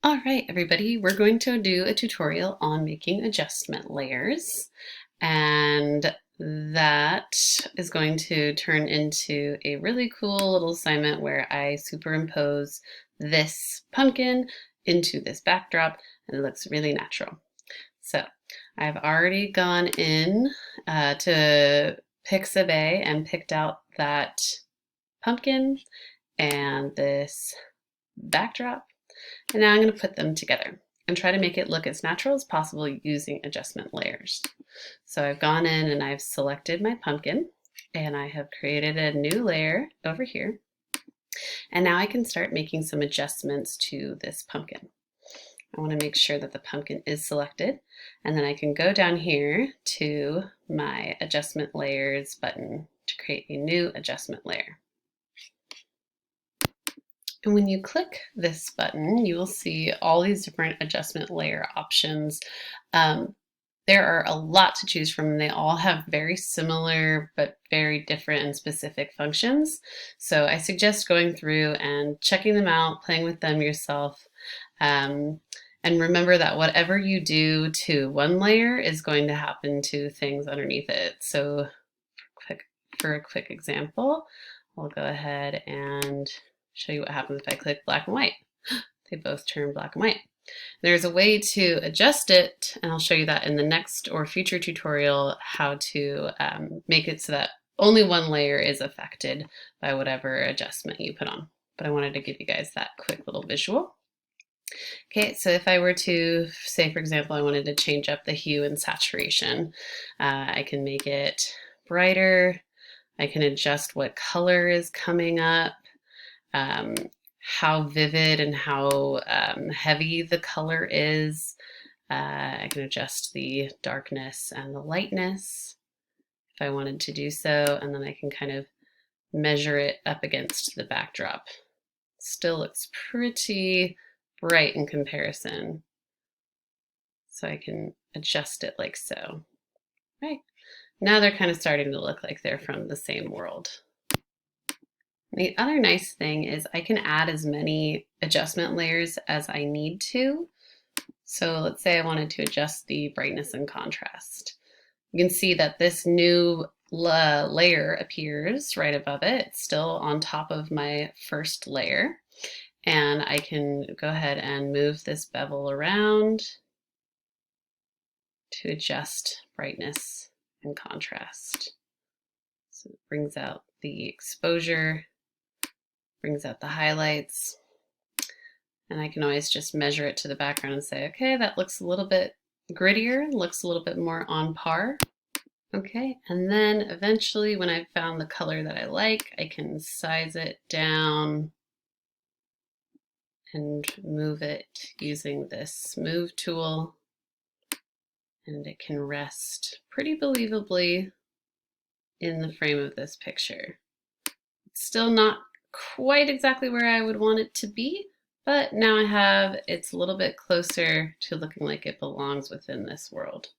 All right, everybody, we're going to do a tutorial on making adjustment layers, and that is going to turn into a really cool little assignment where I superimpose this pumpkin into this backdrop, and it looks really natural. So I've already gone in to Pixabay and picked out that pumpkin and this backdrop. And now I'm going to put them together and try to make it look as natural as possible using adjustment layers. So I've gone in and I've selected my pumpkin and I have created a new layer over here. And now I can start making some adjustments to this pumpkin. I want to make sure that the pumpkin is selected, and then I can go down here to my adjustment layers button to create a new adjustment layer. And when you click this button, you will see all these different adjustment layer options. There are a lot to choose from. They all have very similar but very different and specific functions. So I suggest going through and checking them out, playing with them yourself. And remember that whatever you do to one layer is going to happen to things underneath it. So for a quick example, I'll go ahead and show you what happens if I click black and white. They both turn black and white. There's a way to adjust it, and I'll show you that in the next or future tutorial, how to make it so that only one layer is affected by whatever adjustment you put on. But I wanted to give you guys that quick little visual. Okay, so if I were to say, for example, I wanted to change up the hue and saturation, I can make it brighter. I can adjust what color is coming up. How vivid and how heavy the color is. I can adjust the darkness and the lightness if I wanted to do so, and then I can kind of measure it up against the backdrop. Still looks pretty bright in comparison, so I can adjust it like so. Right, now they're kind of starting to look like they're from the same world. The other nice thing is I can add as many adjustment layers as I need to. So let's say I wanted to adjust the brightness and contrast. You can see that this new layer appears right above it. It's still on top of my first layer. And I can go ahead and move this bevel around to adjust brightness and contrast. So it brings out the exposure, brings out the highlights, and I can always just measure it to the background and say, okay, that looks a little bit grittier, looks a little bit more on par. Okay, and then eventually when I've found the color that I like, I can size it down and move it using this move tool, and it can rest pretty believably in the frame of this picture. It's still not quite exactly where I would want it to be, but now it's a little bit closer to looking like it belongs within this world.